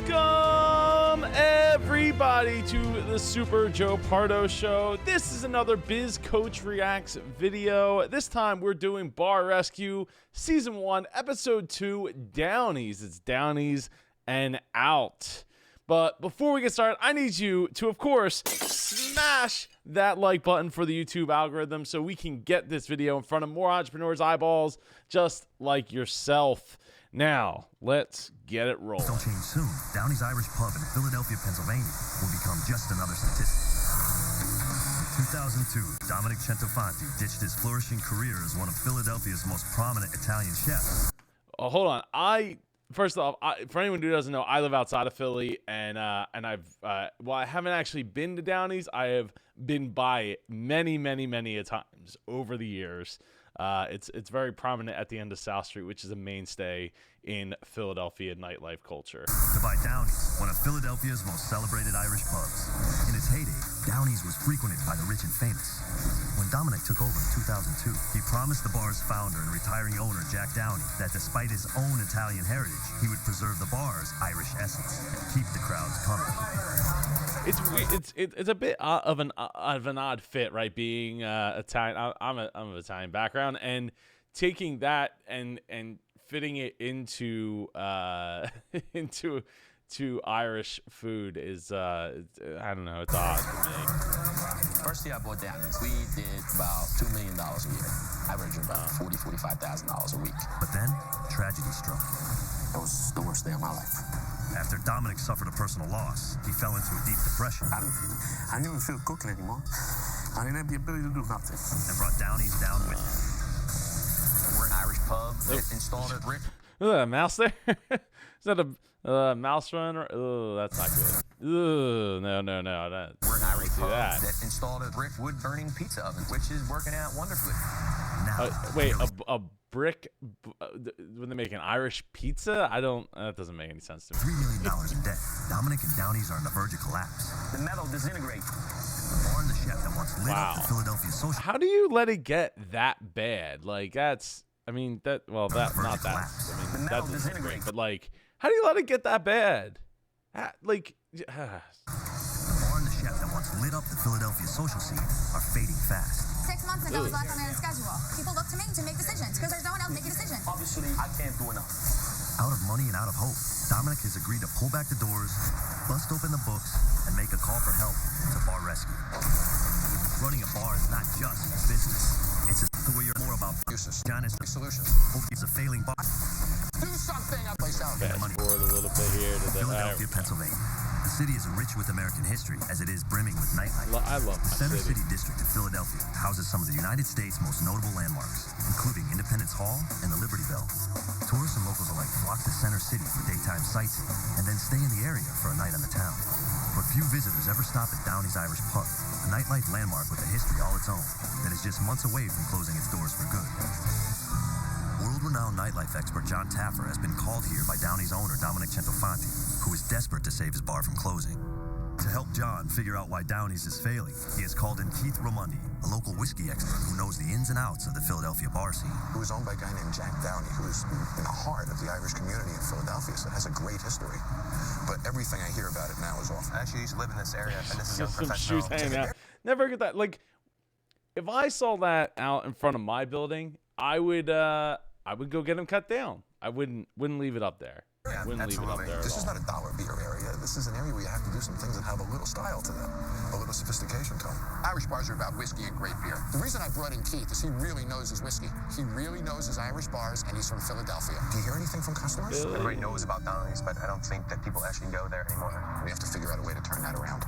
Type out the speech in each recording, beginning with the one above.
Welcome, everybody, to the Super Joe Pardo Show. This is another Biz Coach Reacts video. This time, we're doing Bar Rescue, Season 1, Episode 2, Downies. It's Downies and Out. But before we get started, I need you to, of course, smash that like button for the YouTube algorithm so we can get this video in front of more entrepreneurs' eyeballs just like yourself. Now, let's get it rolling. Don't change soon. Downey's Irish Pub in Philadelphia, Pennsylvania will become just another statistic. In 2002, Dominic Centofanti ditched his flourishing career as one of Philadelphia's most prominent Italian chefs. Oh, hold on. First off, for anyone who doesn't know, I live outside of Philly, and I've I haven't actually been to Downey's. I have been by it many a times over the years. It's very prominent at the end of South Street, which is a mainstay in Philadelphia nightlife culture. To buy Downey's, one of Philadelphia's most celebrated Irish pubs. In its heyday, Downey's was frequented by the rich and famous. When Dominic took over in 2002, he promised the bar's founder and retiring owner, Jack Downey, that despite his own Italian heritage, he would preserve the bar's Irish essence, keep the crowds coming. It's a bit of an odd fit, right? Being Italian, I'm of Italian background, and taking that and fitting it into into Irish food is I don't know, it's odd for me. First year I bought Downey's, we did about $2 million a year. I averaged about $45,000 a week. But then, tragedy struck. That was the worst day of my life. After Dominic suffered a personal loss, he fell into a deep depression. I didn't even feel cooking anymore. I didn't have the ability to do nothing. And brought Downey's down with him. We're an Irish pub that installed a brick. Is that a mouse there? Is that a mouse run? Oh, that's not good. Ooh, no. We're an Irish pub that installed a brick wood-burning pizza oven, which is working out wonderfully. Now, wait, a brick when they make an Irish pizza? That doesn't make any sense to me. $3 million in debt. Dominic and Downey's are on the verge of collapse. The metal disintegrates. The bar and the chef that once lit up the Philadelphia social. How do you let it get that bad? Like that's, I mean that. Well, that not that. I mean that doesn't great, but like, how do you let it get that bad? Like. The bar and the chef that once lit up the Philadelphia social scene are fading fast. 6 months ago was last time I had a schedule. People look to me to make decisions because there's no one else making decisions. Obviously, I can't do enough. Out of money and out of hope, Dominic has agreed to pull back the doors, bust open the books, and make a call for help to Bar Rescue. Running a bar is not just a business. It's the way you're more about uses. John's solutions. Hope is a failing bar. Do something. I place out. Fast forward a little bit here to the Philadelphia, Pennsylvania. The city is rich with American history as it is brimming with nightlife. I love the Center city. City District of Philadelphia houses some of the United States' most notable landmarks, including Independence Hall and the Liberty Bell. Tourists and locals alike flock to Center City for daytime sightseeing and then stay in the area for a night on the town. But few visitors ever stop at Downey's Irish Pub, a nightlife landmark with a history all its own that is just months away from closing its doors for good. World-renowned nightlife expert John Taffer has been called here by Downey's owner Dominic Centofanti, who is desperate to save his bar from closing. To help John figure out why Downey's is failing, he has called in Keith Ramundi, a local whiskey expert who knows the ins and outs of the Philadelphia bar scene. It was owned by a guy named Jack Downey, who is in the heart of the Irish community in Philadelphia, so it has a great history. But everything I hear about it now is awful. I actually used to live in this area, and this is Some professional. shoes hanging out. Never get that. Like, if I saw that out in front of my building, I would go get them cut down. I wouldn't leave it up there. Yeah, wouldn't leave it up there. This is not a dollar beer area. This is an area where you have to do some things that have a little style to them, a little sophistication to them. Irish bars are about whiskey and great beer. The reason I brought in Keith is he really knows his whiskey. He really knows his Irish bars, and he's from Philadelphia. Do you hear anything from customers? Really? Everybody knows about Downey's, but I don't think that people actually go there anymore. We have to figure out a way to turn that around.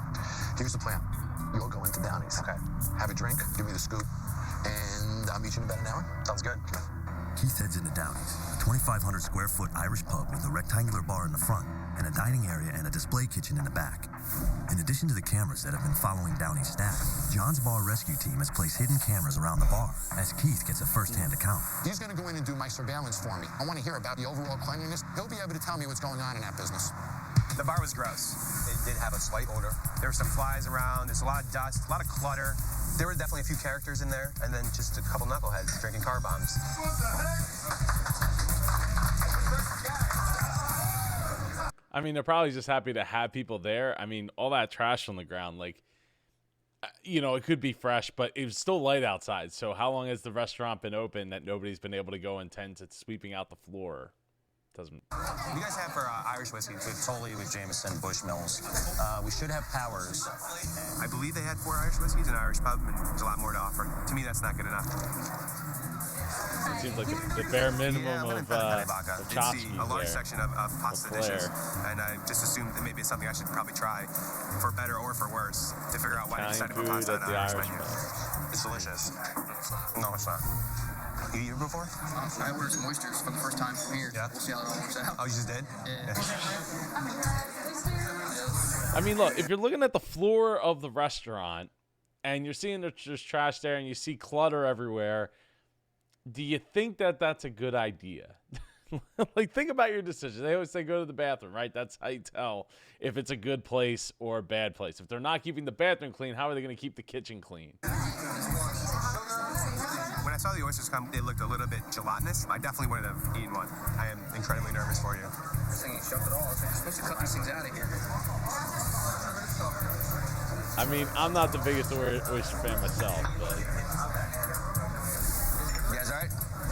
Here's the plan. You'll go into Downey's. Okay. Have a drink, give me the scoop, and I'll meet you in about an hour. Sounds good. Keith heads into Downey's, a 2,500 square foot Irish pub with a rectangular bar in the front and a dining area and a display kitchen in the back. In addition to the cameras that have been following Downey's staff, John's bar rescue team has placed hidden cameras around the bar as Keith gets a first-hand account. He's going to go in and do my surveillance for me. I want to hear about the overall cleanliness. He'll be able to tell me what's going on in that business. The bar was gross. It did have a slight odor. There were some flies around. There's a lot of dust, a lot of clutter. There were definitely a few characters in there, and then just a couple knuckleheads drinking car bombs. What the heck? I mean, they're probably just happy to have people there. I mean, all that trash on the ground, like, you know, it could be fresh, but it was still light outside. So how long has the restaurant been open that nobody's been able to go and tend to sweeping out the floor? Doesn't. What do you guys have for Irish whiskey? Totally with Jameson, Bushmills. We should have Powers. I believe they had 4 Irish whiskeys in an Irish pub, and there's a lot more to offer. To me, that's not good enough. It seems like the bare minimum of chops. A large section of pasta dishes, and I just assumed that maybe it's something I should probably try, for better or for worse, to figure out why they decided to put pasta on the Irish menu. It's delicious. No, it's not. You eat it before? I ordered some oysters for the first time from here. Yeah. We'll see how it all works out. Oh, you just did? Yeah. I mean, look, if you're looking at the floor of the restaurant and you're seeing there's trash there and you see clutter everywhere, do you think that that's a good idea? Like, think about your decision. They always say go to the bathroom, right? That's how you tell if it's a good place or a bad place. If they're not keeping the bathroom clean, how are they going to keep the kitchen clean? When I saw the oysters come, it looked a little bit gelatinous. I definitely wouldn't have eaten one. I am incredibly nervous for you. This thing ain't shoved at all. You're supposed to cut these things out of here. I mean, I'm not the biggest oyster fan myself, but You guys all right?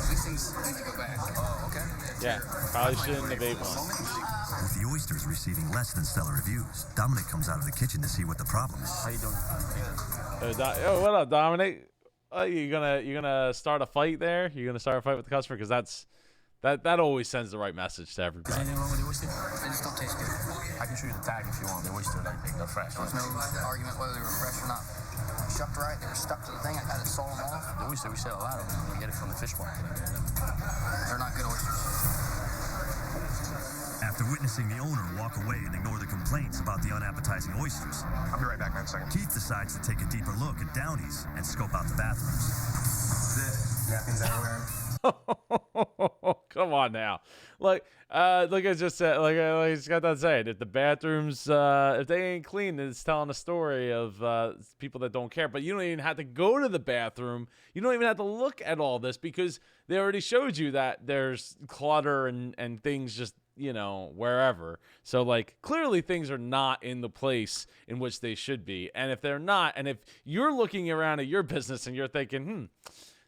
These things need to go back. Oh, okay. yeah, probably shouldn't have ate one. With the oysters receiving less than stellar reviews, Dominic comes out of the kitchen to see what the problem is. How you doing? Oh, what up, Dominic? You gonna start a fight there? You gonna start a fight with the customer? Because that always sends the right message to everybody. Is anything wrong with the oyster? They just don't taste good. I can show you the tag if you want. The oyster, they're fresh. There was no argument whether they were fresh or not. Shucked right, they were stuck to the thing. I had to saw them off. The oyster, we sell a lot of them. We get it from the fish market. They're not good oysters. After witnessing the owner walk away and ignore the complaints about the unappetizing oysters, I'll be right back in a second. Keith decides to take a deeper look at Downey's and scope out the bathrooms. Napkins everywhere. Come on now, like I just said, like I just got done saying, if the bathrooms, if they ain't clean, then it's telling a story of people that don't care. But you don't even have to go to the bathroom. You don't even have to look at all this because they already showed you that there's clutter and things just, you know, wherever. So like clearly things are not in the place in which they should be. And if they're not, and if you're looking around at your business and you're thinking,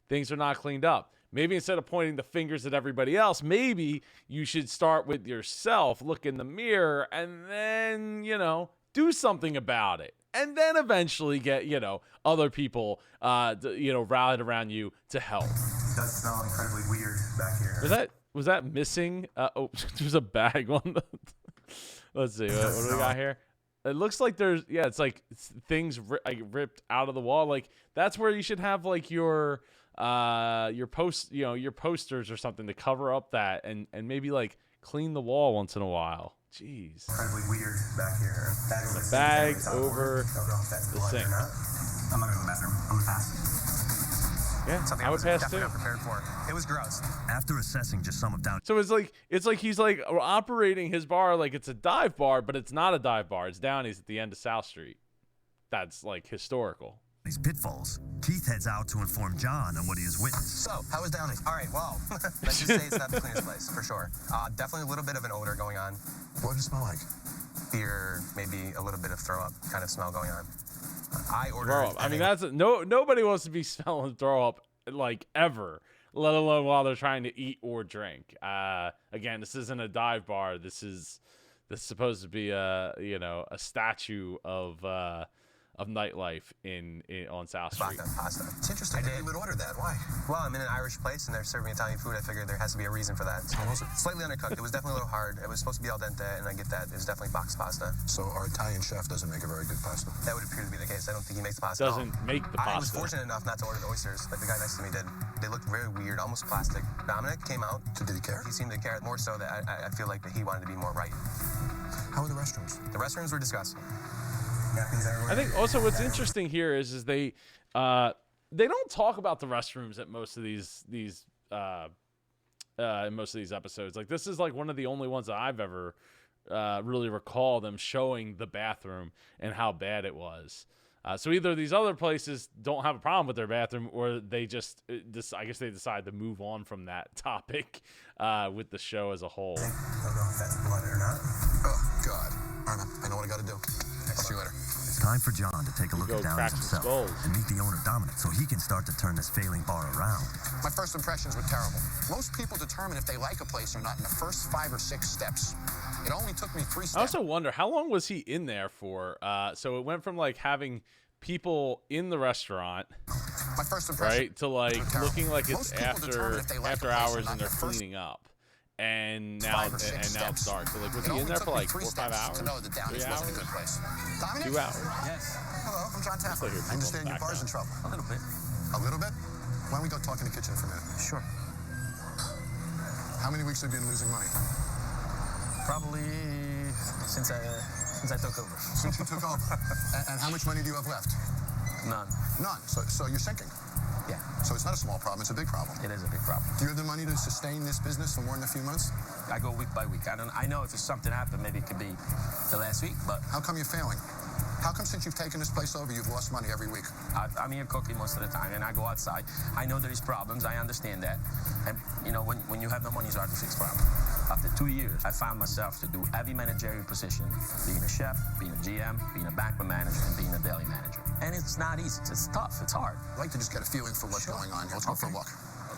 things are not cleaned up, maybe instead of pointing the fingers at everybody else, maybe you should start with yourself, look in the mirror, and then, you know, do something about it. And then eventually get, you know, other people, rallied around you to help. It does smell incredibly weird back here. Was that missing? There's a bag on the. Let's see. What do we got here? It looks like it's like things ripped out of the wall. Like that's where you should have like your posters or something to cover up that and maybe like clean the wall once in a while. Jeez. Incredibly weird back here. The bag over the sink. I'm not going to the bathroom. I'm going to pass. Yeah, Something I would pass definitely too. not prepared for. It was gross. After assessing just some of Downey's So it's like he's like operating his bar like it's a dive bar, but it's not a dive bar. It's Downey's at the end of South Street. That's like historical. pitfalls, Keith heads out to inform John on what he has witnessed. So, how was Downey? All right, well, let's just say it's not the cleanest place, for sure. Definitely a little bit of an odor going on. What did it smell like? Beer, maybe a little bit of throw up kind of smell going on. I ordered. Throw up. I mean, nobody wants to be smelling throw up like ever, let alone while they're trying to eat or drink. Again, this isn't a dive bar. This is supposed to be a statue of nightlife on South Street. Pasta. It's interesting that you would order that. Why? Well, I'm in an Irish place and they're serving Italian food. I figured there has to be a reason for that. Slightly undercooked. It was definitely a little hard. It was supposed to be al dente, and I get that. It was definitely boxed pasta. So our Italian chef doesn't make a very good pasta. That would appear to be the case. I don't think he makes the pasta. Doesn't make the I was pasta. fortunate enough not to order the oysters like the guy next to me did. They looked very weird, almost plastic. Dominic came out. So did he care? He seemed to care more so that I feel like that he wanted to be more right. How were the restrooms? The restrooms were disgusting. I think also what's interesting here is they don't talk about the restrooms at most of these in most of these episodes. Like this is like one of the only ones that I've ever really recall them showing the bathroom and how bad it was. So either these other places don't have a problem with their bathroom, or they just I guess they decide to move on from that topic with the show as a whole. I don't know if that's blood or not. Ugh. do. See you later. It's time for John to take a look Go at Downey crack some himself skulls. and meet the owner, Dominic, so he can start to turn this failing bar around. My first impressions were terrible. Most people determine if they like a place or not in the first 5 or 6 steps. It only took me 3 steps. I also wonder, how long was he in there for? So it went from like having people in the restaurant, My first impression, right, to like looking like it's Most people determine if they like a after place or hours not and in they're the first cleaning up. And now 5 or 6 it's steps. dark. So like, was It he in only there took for me like 3 4 or 5 steps hours? to know that Downey's 3 wasn't a hours? good place. Dominic? 2 hours. Yes. Hello, I'm John Tapper. hear I people understand in the your bar's in background. trouble. A little bit. A little bit? Why don't we go talk in the kitchen for a minute? Sure. How many weeks have you been losing money? Probably since I took over. Since you took over. And how much money do you have left? None. None. So you're sinking. Yeah, So it's not a small problem, it's a big problem. it is a big problem. Do you have the money to sustain this business for more than a few months? I go week by week. I know if something happened, maybe it could be the last week, but How come you're failing? How come since you've taken this place over, you've lost money every week? I'm here cooking most of the time, and I go outside. I know there's problems. I understand that. And, you know, when you have no money, it's hard to fix problems. After 2 years, I found myself to do every managerial position, being a chef, being a GM, being a banquet manager, and being a deli manager. And it's not easy. It's tough. It's hard. I'd like to just get a feeling for what's going on. Let's go for a walk.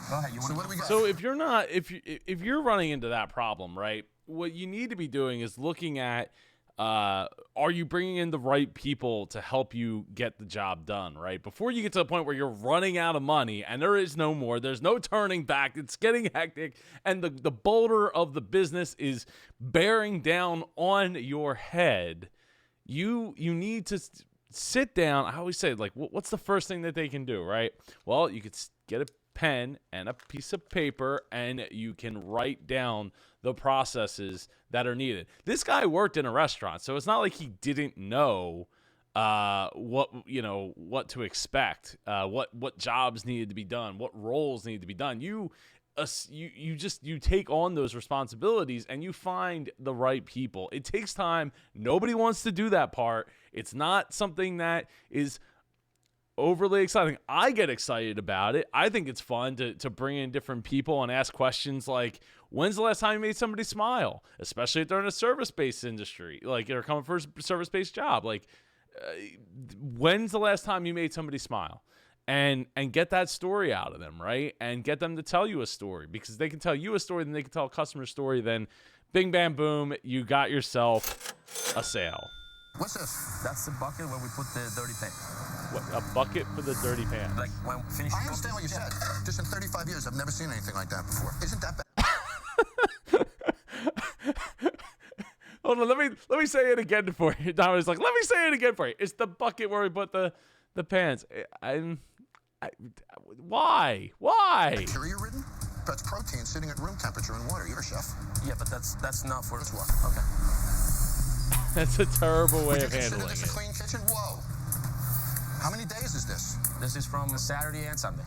Go ahead. You want So what do we got? So if you're running into that problem, right, what you need to be doing is looking at, are you bringing in the right people to help you get the job done, right? Before you get to the point where you're running out of money and there is no more, there's no turning back, it's getting hectic, and the boulder of the business is bearing down on your head, you need to sit down. I always say, like, what's the first thing that they can do, right? Well, you could get a pen and a piece of paper and you can write down the processes that are needed. This guy worked in a restaurant, so it's not like he didn't know what to expect, what jobs needed to be done, what roles needed to be done. You take on those responsibilities and you find the right people. It takes time. Nobody wants to do that part. It's not something that is overly exciting. I get excited about it. I think it's fun to bring in different people and ask questions like, when's the last time you made somebody smile? Especially if they're in a service-based industry, like they're coming for a service-based job. Like, when's the last time you made somebody smile? And get that story out of them, right? And get them to tell you a story, because they can tell you a story, then they can tell a customer story, then bing, bam, boom, you got yourself a sale. What's this? That's the bucket where we put the dirty pan. What, a bucket for the dirty pans? Like when we finish. I understand what you said. Just in 35 years, I've never seen anything like that before. Isn't that bad? Hold on, let me say it again for you. Don was like, let me say it again for you. It's the bucket where we put the pans. Why? Bacteria ridden? That's protein sitting at room temperature in water. You're a chef. Yeah, but that's enough for Let's walk. Okay. That's a terrible way Would you of consider handling this a it. clean kitchen? Whoa. How many days is this? This is from Saturday and Sunday.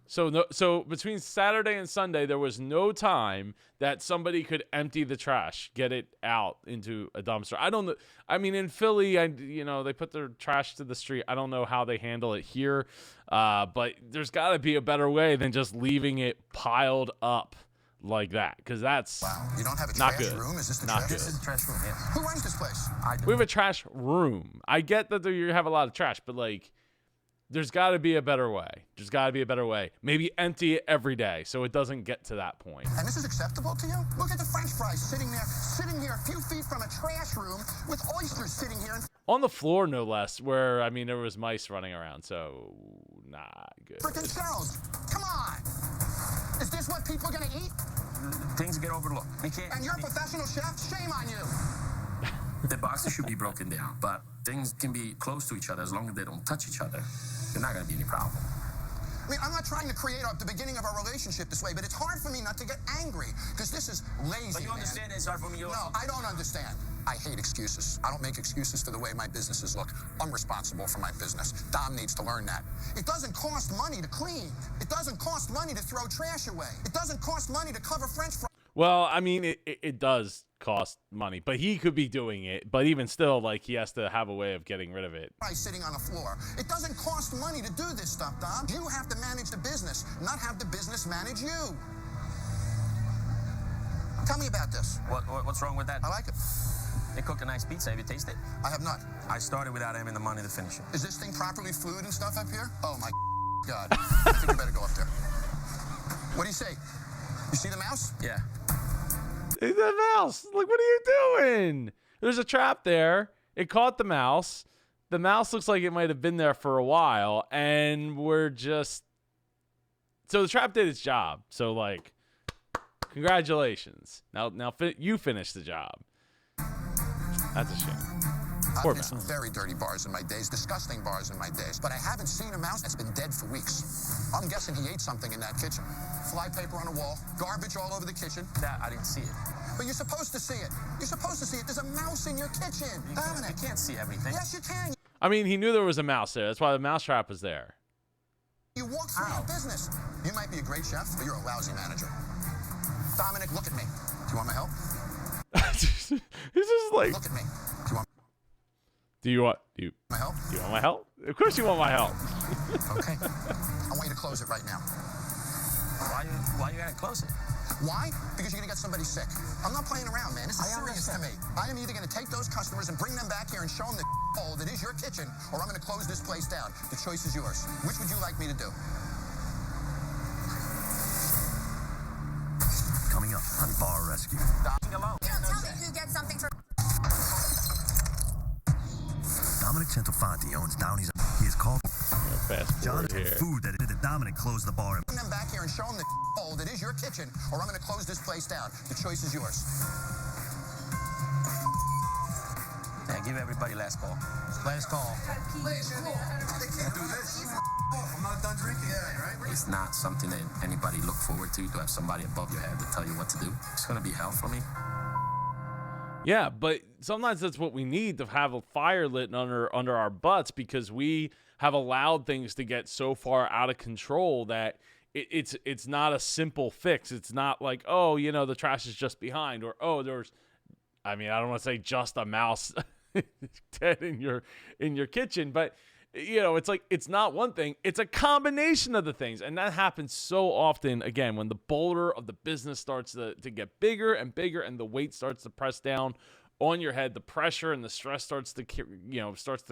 So between Saturday and Sunday, there was no time that somebody could empty the trash, get it out into a dumpster. I don't know. I mean, in Philly, they put their trash to the street. I don't know how they handle it here, but there's got to be a better way than just leaving it piled up like that, because that's Wow. You don't have a not trash good. room? Is this the Not trash? good. This is the trash room. Yeah. Who runs this place? I do. We have a trash room. I get that you have a lot of trash, but like, there's got to be a better way. There's got to be a better way. Maybe empty it every day so it doesn't get to that point. And this is acceptable to you? Look at the French fries sitting here a few feet from a trash room with oysters sitting here. On the floor, no less, where, I mean, there was mice running around, so not good. Frickin' shells. Come on. Is this what people are gonna eat? Things get overlooked. We can't. And you're a professional chef? Shame on you. The boxes should be broken down, but things can be close to each other as long as they don't touch each other. There's not going to be any problem. I mean, I'm not trying to create the beginning of our relationship this way, but it's hard for me not to get angry, because this is lazy, But you man. understand it's hard for me. No, I don't understand. I hate excuses. I don't make excuses for the way my businesses look. I'm responsible for my business. Dom needs to learn that. It doesn't cost money to clean. It doesn't cost money to throw trash away. It doesn't cost money to cover French fries. Well, I mean, it does cost money, but he could be doing it. But even still, like, he has to have a way of getting rid of it. Sitting on the floor. It doesn't cost money to do this stuff, Dom. You have to manage the business, not have the business manage you. Tell me about this. What's wrong with that? I like it. They cook a nice pizza. Have you tasted it? I have not. I started without having the money to finish it. Is this thing properly fluid and stuff up here? Oh my God. I think you better go up there. What do you say? You see the mouse? Yeah. Hey, the mouse. Like, what are you doing? There's a trap there. It caught the mouse. The mouse looks like it might have been there for a while, and we're just... So the trap did its job. So, like, congratulations. Now you finished the job. That's a shame. Poor I've been some mouse. very dirty bars in my days, disgusting bars in my days, but I haven't seen a mouse that's been dead for weeks. I'm guessing he ate something in that kitchen. Fly paper on the wall, garbage all over the kitchen. That, I didn't see it. But you're supposed to see it. You're supposed to see it. There's a mouse in your kitchen. Dominic. You can't see everything. Yes, you can. I mean, he knew there was a mouse there. That's why the mouse trap was there. You walk through your business. You might be a great chef, but you're a lousy manager. Dominic, look at me. Do you want my help? He's just like, Look at me. do you want My help? my help? Of course you want my help. Okay. I want you to close it right now. Why you gotta close it? Why? Because you're gonna get somebody sick. I'm not playing around, man. This is serious to me. I am either gonna take those customers and bring them back here and show them the hole that is your kitchen, or I'm gonna close this place down. The choice is yours. Which would you like me to do? Coming up on Bar Rescue. Alone. You don't tell me who gets something for... Dominic Centofanti owns Downey's. He is called Fast John forward here. food that Dominic closed the bar. Bring them back here and show them the hole that is your kitchen, or I'm gonna close this place down. The choice is yours. Yeah, give everybody last call. Last call. They can't do this. I'm not done drinking. Yeah, right? It's not something that anybody look forward to have somebody above your head to tell you what to do. It's gonna be hell for me. Yeah, but sometimes that's what we need, to have a fire lit under our butts, because we have allowed things to get so far out of control that it's not a simple fix. It's not like, oh, you know, the trash is just behind, or oh, there's, I mean, I don't want to say just a mouse dead in your kitchen, but you know, it's like, it's not one thing, it's a combination of the things. And that happens so often, again, when the boulder of the business starts to get bigger and bigger, and the weight starts to press down on your head, the pressure and the stress starts to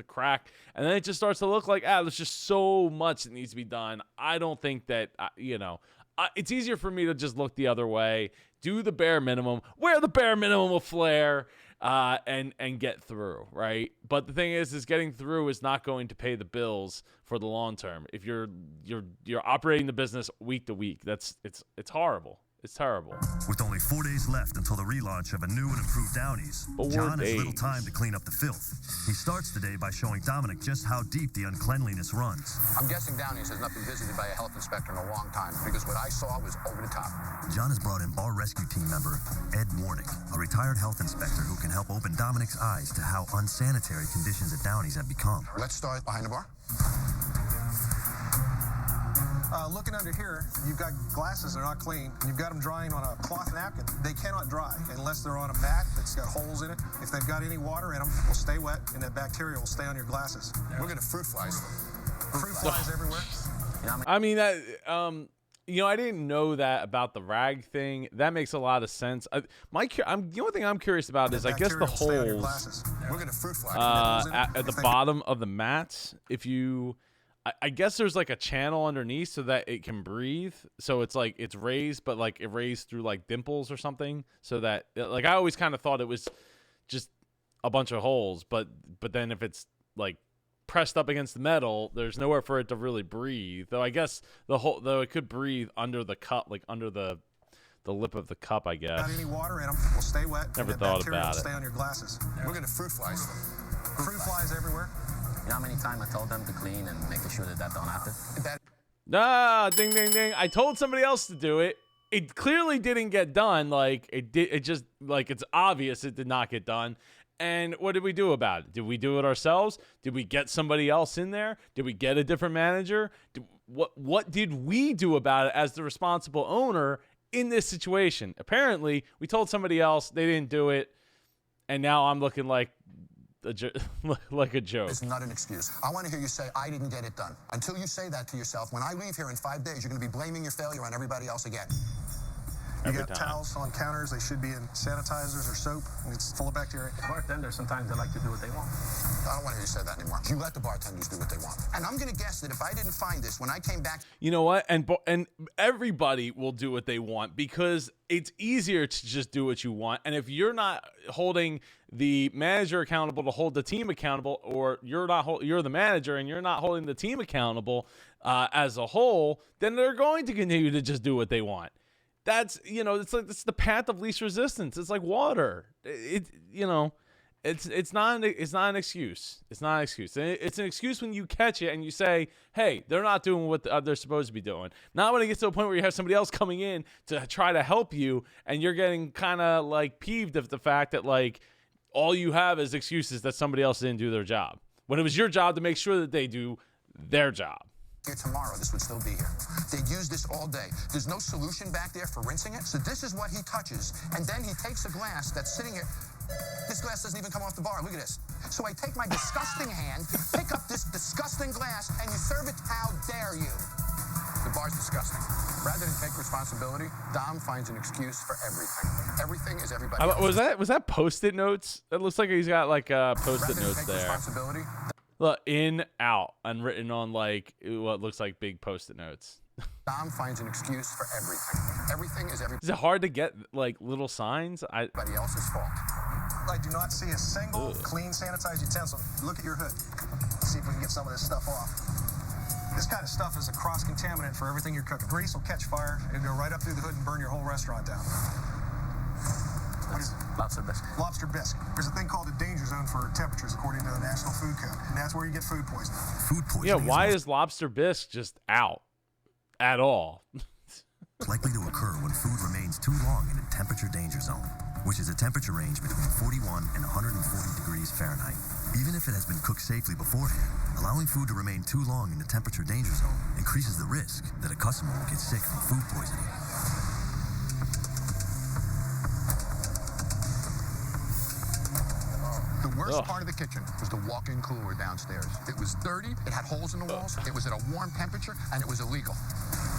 crack, and then it just starts to look like, there's just so much that needs to be done. I don't think that, it's easier for me to just look the other way, do the bare minimum, wear the bare minimum of flair, and get through, right? But the thing is getting through is not going to pay the bills for the long term. If you're operating the business week to week, it's horrible. It's terrible. With only 4 days left until the relaunch of a new and improved Downey's, 4 John has little days. time to clean up the filth. He starts the day by showing Dominic just how deep the uncleanliness runs. I'm guessing Downey's has not been visited by a health inspector in a long time, because what I saw was over the top. John has brought in bar rescue team member Ed Warnick, a retired health inspector who can help open Dominic's eyes to how unsanitary conditions at Downey's have become. Let's start behind the bar. Looking under here, you've got glasses that are not clean, and you've got them drying on a cloth napkin. They cannot dry unless they're on a mat that's got holes in it. If they've got any water in them, will stay wet, and that bacteria will stay on your glasses. We're gonna fruit flies. Fruit flies everywhere. I mean, that, I didn't know that about the rag thing. That makes a lot of sense. The only thing I'm curious about is, I guess, the Bacteria will stay on your holes glasses. We're gonna fruit fly. at the bottom of the mats. If you, I guess there's like a channel underneath so that it can breathe. So it's like, it's raised, but like it raised through like dimples or something. So that, like, I always kind of thought it was just a bunch of holes, but then if it's like pressed up against the metal, there's nowhere for it to really breathe. Though I guess though it could breathe under the cup, like under the lip of the cup, I guess. Not any water in them, will stay wet. Never and that thought bacteria about will it. stay on your glasses. We're gonna fruit flies. Fruit flies everywhere. You know how many times I told them to clean and making sure that don't happen? Ding, ding, ding. I told somebody else to do it. It clearly didn't get done. Like, it did. It just, like, it's obvious it did not get done. And what did we do about it? Did we do it ourselves? Did we get somebody else in there? Did we get a different manager? What did we do about it as the responsible owner in this situation? Apparently, we told somebody else, they didn't do it, and now I'm looking like a joke. It's not an excuse. I want to hear you say, I didn't get it done. Until you say that to yourself, when I leave here in 5 days, you're going to be blaming your failure on everybody else again. You every got time. towels on counters. They should be in sanitizers or soap. It's full of bacteria. Bartenders, sometimes they like to do what they want. I don't want to hear you say that anymore. You let the bartenders do what they want. And I'm going to guess that if I didn't find this when I came back. You know what? And everybody will do what they want because it's easier to just do what you want. And if you're not holding the manager accountable to hold the team accountable, or you're the manager and you're not holding the team accountable as a whole, then they're going to continue to just do what they want. That's, it's the path of least resistance. It's like water. It's not an excuse. It's not an excuse. It's an excuse when you catch it and you say, hey, they're not doing what they're supposed to be doing. Not when it gets to a point where you have somebody else coming in to try to help you and you're getting kind of like peeved of the fact that like all you have is excuses that somebody else didn't do their job. When it was your job to make sure that they do their job. Here tomorrow, this would still be here. They'd use this all day. There's no solution back there for rinsing it, so this is what he touches, and then he takes a glass that's sitting here. This glass doesn't even come off the bar. Look at this. So I take my disgusting hand, pick up this disgusting glass, and you serve it. How dare you? The bar's disgusting. Rather than take responsibility, Dom finds an excuse for everything. Everything is everybody else. Was that Post-it notes? It looks like he's got like Post-it notes there. Responsibility. Look, in, out, and written on like what looks like big Post-it notes. Dom finds an excuse for everything. Everything is everybody Is it hard to get like little signs? else's fault. I do not see a single clean, sanitized utensil. Look at your hood. See if we can get some of this stuff off. This kind of stuff is a cross-contaminant for everything you're cooking. Grease will catch fire. It'll go right up through the hood and burn your whole restaurant down. What is it? Lobster bisque. Lobster bisque. There's a thing called a danger zone for temperatures according to the National Food Code. And that's where you get food poisoning. Food poisoning Yeah, why is lobster bisque just out at all? likely to occur when food remains too long in a temperature danger zone, which is a temperature range between 41 and 140 degrees Fahrenheit. Even if it has been cooked safely beforehand, allowing food to remain too long in the temperature danger zone increases the risk that a customer will get sick from food poisoning. The worst part of the kitchen was the walk-in cooler downstairs. It was dirty, it had holes in the walls, it was at a warm temperature, and it was illegal.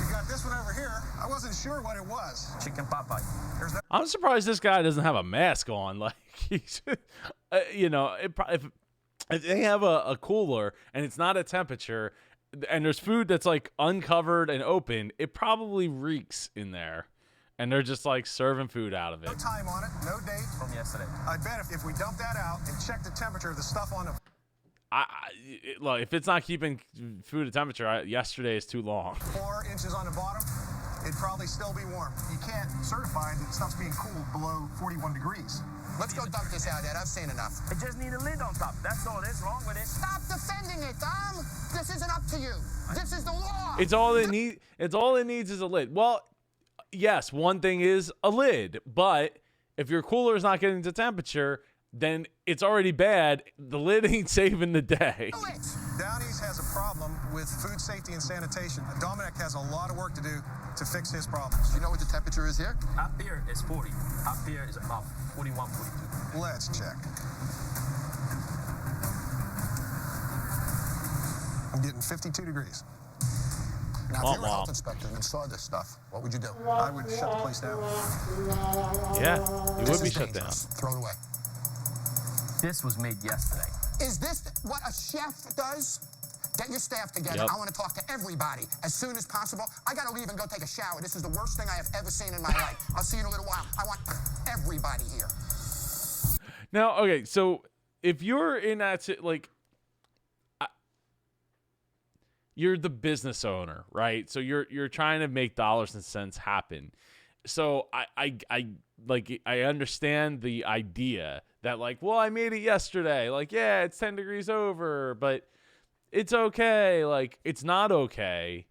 You got this one over here. I wasn't sure what it was. Chicken Popeye. There's that. I'm surprised this guy doesn't have a mask on. Like, he's, if they have a cooler and it's not at temperature, and there's food that's like uncovered and open, it probably reeks in there. And they're just like serving food out of it. No time on it, no date. From yesterday. I bet if we dump that out and check the temperature of the stuff on the... Look, if it's not keeping food at temperature, yesterday is too long. 4 inches on the bottom, it'd probably still be warm. You can't certify that stuff's being cooled below 41 degrees. Let's go dump this out, Ed. I've seen enough. It just need a lid on top. That's all that's wrong with it. Stop defending it, Dom. This isn't up to you. This is the law. It's all it needs is a lid. Well, yes, one thing is a lid, but if your cooler is not getting to temperature, then it's already bad. The lid ain't saving the day. Downey's has a problem with food safety and sanitation. Dominic has a lot of work to do to fix his problems. Do you know what the temperature is here? Up here is 40. Up here is about 41, 42. Let's check. I'm getting 52 degrees. Now, if you were a health inspector and saw this stuff, what would you do? I would shut the place down. Yeah, you would be This is shut down. dangerous. Throw it away. This was made yesterday. Is this what a chef does? Get your staff together. Yep. I want to talk to everybody as soon as possible. I got to leave and go take a shower. This is the worst thing I have ever seen in my life. I'll see you in a little while. I want everybody here. Now, okay, so if you're in that, you're the business owner, right? So you're trying to make dollars and cents happen. So I understand the idea that like, well, I made it yesterday. Like, yeah, it's 10 degrees over, but it's okay. Like, it's not okay.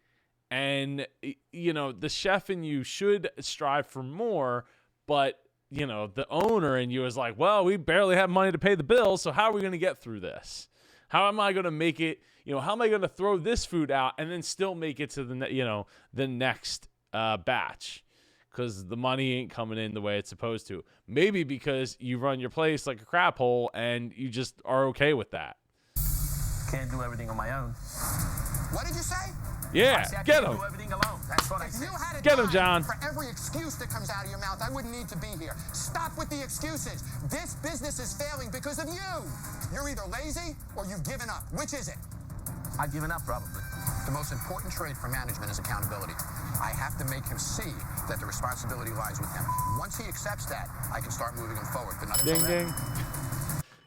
And, the chef in you should strive for more, but, the owner in you is like, well, we barely have money to pay the bills, so how are we going to get through this? How am I going to make it, how am I going to throw this food out and then still make it to the next batch? Because the money ain't coming in the way it's supposed to. Maybe because you run your place like a crap hole and you just are okay with that. Can't do everything on my own. What did you say? Yeah, I say I get can't him. do everything alone. That's what I If say. you had a Get him, dime John. for every excuse that comes out of your mouth, I wouldn't need to be here. Stop with the excuses. This business is failing because of you. You're either lazy or you've given up. Which is it? I've given up, probably. The most important trait for management is accountability. I have to make him see that the responsibility lies with him. Once he accepts that, I can start moving him forward. But not until Ding, then. ding.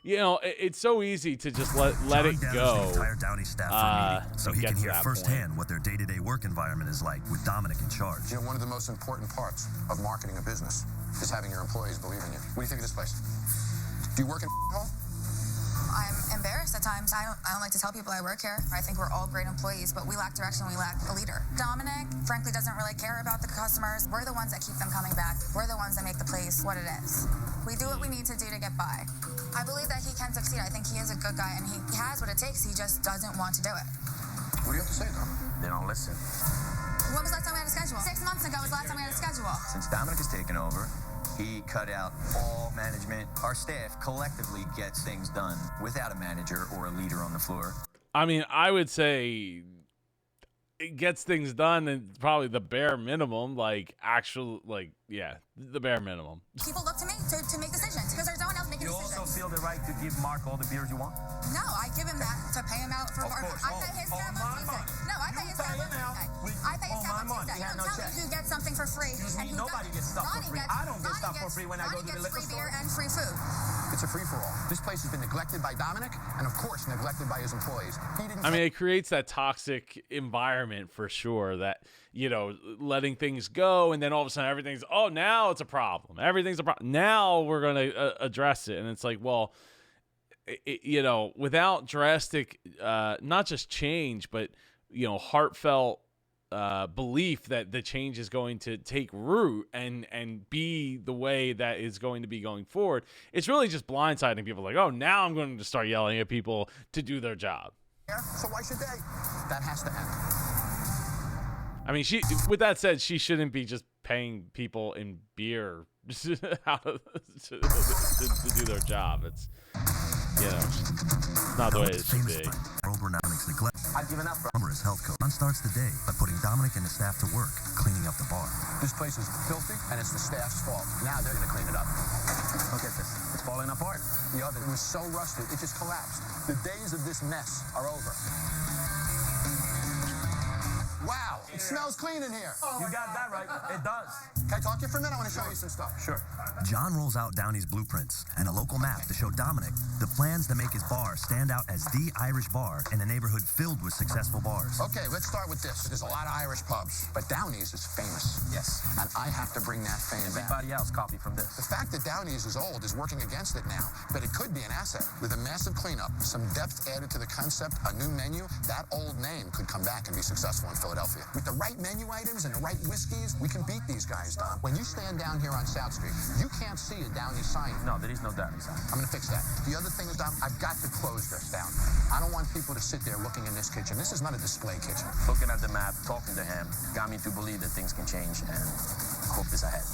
You know, it's so easy to just let it John gathers go. the entire Downey staff for a meeting, so to he get can to hear that firsthand what their day-to-day work environment is like with Dominic in charge. You know, one of the most important parts of marketing a business is having your employees believe in you. What do you think of this place? Do you work in hall? I'm embarrassed at times. I don't like to tell people I work here. I think we're all great employees, but we lack direction. We lack a leader. Dominic, frankly, doesn't really care about the customers. We're the ones that keep them coming back. We're the ones that make the place what it is. We do what we need to do to get by. I believe that he can succeed. I think he is a good guy, and he has what it takes. He just doesn't want to do it. What do you have to say, Dom? They don't listen. When was the last time we had a schedule? 6 months ago was the last time we had a schedule. Since Dominic has taken over, he cut out all management. Our staff collectively gets things done without a manager or a leader on the floor. I mean, I would say it gets things done and probably the bare minimum, the bare minimum. People look to me to make decisions because there's no one else making You also decisions. feel the right to give Mark all the beers you want? No, I give him that to pay him out for Of course. I pay his tab on Tuesday. No, I pay his tab on Tuesday. I pay his tab on Tuesday. You don't tell me who gets something for free and who Nobody doesn't. gets stuff for Donnie free. I don't get stuff for free when I go to the Donnie gets liquor free beer store. and free food. It's a free-for-all. This place has been neglected by Dominic and, of course, neglected by his employees. He didn't I mean, it creates that toxic environment for sure that, letting things go and then all of a sudden everything's, now it's a problem. Everything's a problem. Now we're going to address it. And it's like, well, without drastic, not just change, but, heartfelt belief that the change is going to take root and be the way that is going to be going forward, it's really just blindsiding people like, now I'm going to start yelling at people to do their job. So why should they? That has to end. I mean, with that said, she shouldn't be just paying people in beer to do their job. It's, not the way it should be. World-renowned neglect. I've given up, bro. His health coach. John starts the day by putting Dominic and the staff to work, cleaning up the bar. This place is filthy, and it's the staff's fault. Now they're going to clean it up. Look at this. It's falling apart. The oven was so rusted, it just collapsed. The days of this mess are over. Wow, it smells clean in here. You got that right. It does. Can I talk to you for a minute? I want to show you some stuff. Sure. John rolls out Downey's blueprints and a local map to show Dominic the plans to make his bar stand out as the Irish bar in a neighborhood filled with successful bars. Okay, let's start with this. There's a lot of Irish pubs, but Downey's is famous. Yes. And I have to bring that fame back. Everybody else copy from The this. fact that Downey's is old is working against it now, but it could be an asset. With a massive cleanup, some depth added to the concept, a new menu, that old name could come back and be successful in Philadelphia. With the right menu items and the right whiskeys, we can beat these guys, Dom. When you stand down here on South Street, you can't see a Downey sign. No, there is no Downey sign. I'm gonna fix that. The other thing is, Dom, I've got to close this down. I don't want people to sit there looking in this kitchen. This is not a display kitchen. Looking at the map, talking to him, got me to believe that things can change and hope is ahead.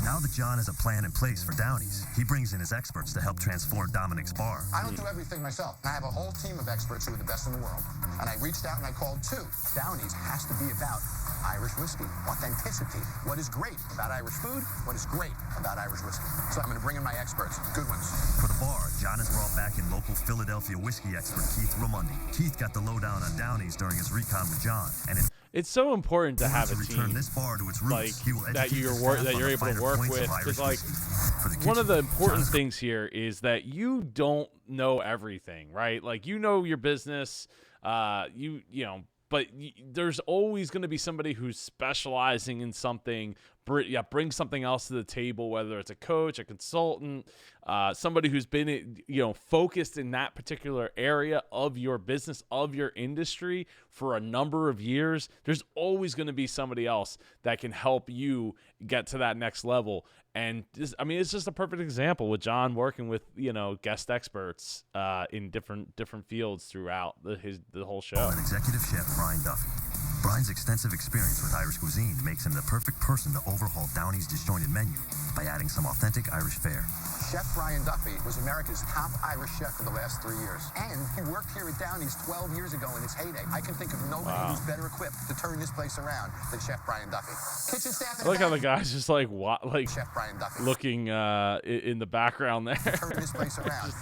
Now that John has a plan in place for Downey's, he brings in his experts to help transform Dominic's bar. I don't do everything myself. I have a whole team of experts who are the best in the world. And I reached out and I called two. Downey's has to be about Irish whiskey, authenticity. What is great about Irish food? What is great about Irish whiskey? So I'm going to bring in my experts, good ones. For the bar, John has brought back in local Philadelphia whiskey expert Keith Ramundi. Keith got the lowdown on Downey's during his recon with John, and It's so important to have a return team this bar to its roots, he will that educate you're the staff on able the to finer work points of with. Irish Because whiskey. For the one of the kitchen, important John is things here is that you don't know everything, right? Like, you know your business, but there's always going to be somebody who's specializing in something. Bring something else to the table, whether it's a coach, a consultant, somebody who's been, focused in that particular area of your business, of your industry for a number of years. There's always going to be somebody else that can help you get to that next level. And it's just a perfect example with John working with, guest experts in different fields throughout the whole show. and executive chef Brian Duffy. Brian's extensive experience with Irish cuisine makes him the perfect person to overhaul Downey's disjointed menu by adding some authentic Irish fare. Chef Brian Duffy was America's top Irish chef for the last 3 years. And he worked here at Downey's 12 years ago in its heyday. I can think of nobody who's better equipped to turn this place around than Chef Brian Duffy. Kitchen staff. I like how the guy's just like Chef Brian Duffy. looking in the background there. Turn this place around.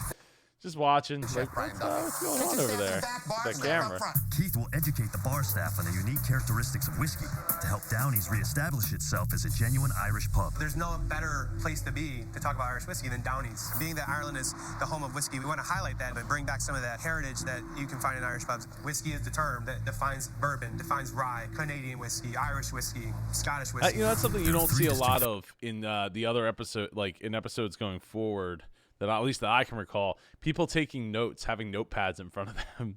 Just watching. Chef Like, Brian what's Duffy. going on over there? The camera. Keith will educate the bar staff on the unique characteristics of whiskey to help Downey's reestablish itself as a genuine Irish pub. There's no better place to be to talk about Irish whiskey than Downey's. Being that Ireland is the home of whiskey, we want to highlight that and bring back some of that heritage that you can find in Irish pubs. Whiskey is the term that defines bourbon, defines rye, Canadian whiskey, Irish whiskey, Scottish whiskey. That's something you don't see a lot of in the other episode, like in episodes going forward. That at least that I can recall, people taking notes, having notepads in front of them.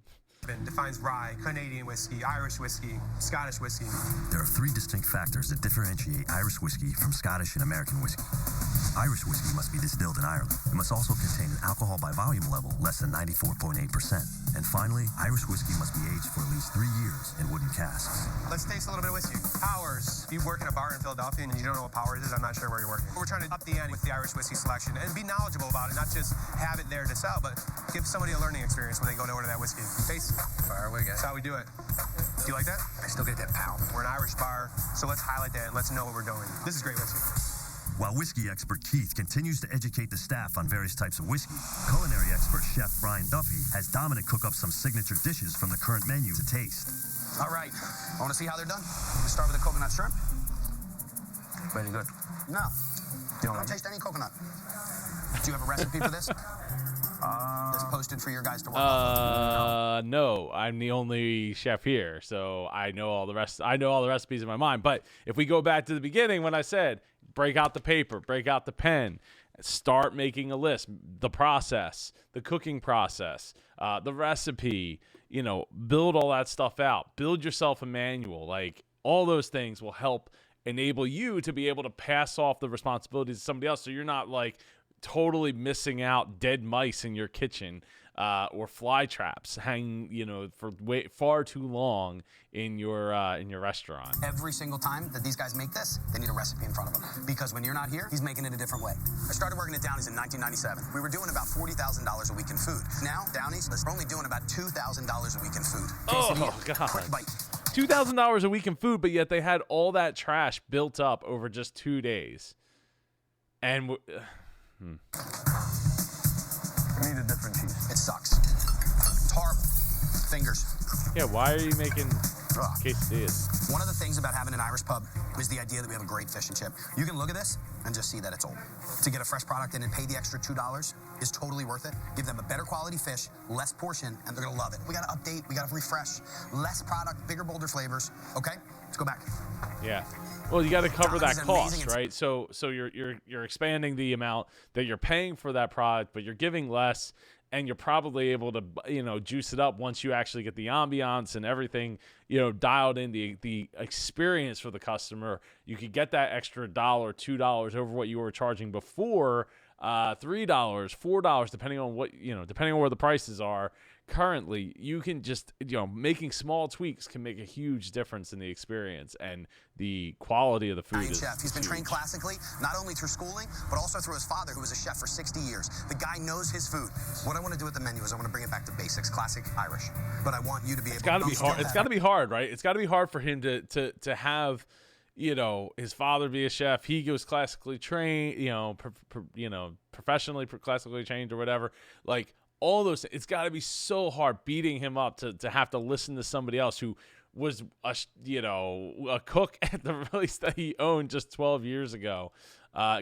Defines rye, Canadian whiskey, Irish whiskey, Scottish whiskey. There are 3 distinct factors that differentiate Irish whiskey from Scottish and American whiskey. Irish whiskey must be distilled in Ireland. It must also contain an alcohol by volume level less than 94.8%. And finally, Irish whiskey must be aged for at least 3 years in wooden casks. Let's taste a little bit of whiskey. Powers. If you work in a bar in Philadelphia and you don't know what Powers is, I'm not sure where you're working. We're trying to up the ante with the Irish whiskey selection and be knowledgeable about it, not just have it there to sell, but give somebody a learning experience when they go to order that whiskey. Taste. Fire away, guys. That's how we do it. Do you like that? I still get that pound. We're an Irish bar, so let's highlight that and let's know what we're doing. This is great whiskey. While whiskey expert Keith continues to educate the staff on various types of whiskey, culinary expert Chef Brian Duffy has Dominic cook up some signature dishes from the current menu to taste. All right. I want to see how they're done. We start with the coconut shrimp. Very good. No. I don't taste any coconut. Do you have a recipe for this? That's posted for your guys to work off of? No, I'm the only chef here, so I know all the rest. I know all the recipes in my mind. But if we go back to the beginning when I said, break out the paper, break out the pen, start making a list, the process, the cooking process, the recipe, build all that stuff out, build yourself a manual. Like all those things will help enable you to be able to pass off the responsibilities to somebody else. So you're not like totally missing out dead mice in your kitchen or fly traps hanging, for far too long in your restaurant. Every single time that these guys make this, they need a recipe in front of them. Because when you're not here, he's making it a different way. I started working at Downey's in 1997. We were doing about $40,000 a week in food. Now, Downey's is only doing about $2,000 a week in food. Oh, God. Quick bite. $2,000 a week in food, but yet they had all that trash built up over just 2 days. And I need a different cheese. It sucks. It's horrible. Fingers. yeah, why are you making quesadillas? One of the things about having an Irish pub is the idea that we have a great fish and chip. You can look at this and just see that it's old. To get a fresh product in and pay the extra $2 is totally worth it. Give them a better quality fish, less portion, and they're gonna love it. We gotta update, we gotta refresh. Less product, bigger, bolder flavors. Okay, let's go back. Yeah. Well, you got to cover that Downey's cost, right? So you're expanding the amount that you're paying for that product, but you're giving less, and you're probably able to, juice it up once you actually get the ambiance and everything, dialed in, the experience for the customer. You could get that extra $1, $2 over what you were charging before, $3, $4, depending on where the prices are. Currently, you can just, making small tweaks can make a huge difference in the experience, and the quality of the food is chef. He's been trained classically, not only through schooling, but also through his father, who was a chef for 60 years. The guy knows his food. What I want to do with the menu is I want to bring it back to basics, classic Irish. But I want you to be able to... It's got to be hard. It's got to be hard, right? It's got to be hard for him to have, his father be a chef. He was classically trained, professionally classically trained or whatever. Like, all those, it's got to be so hard beating him up to have to listen to somebody else who was a cook at the place that he owned just 12 years ago,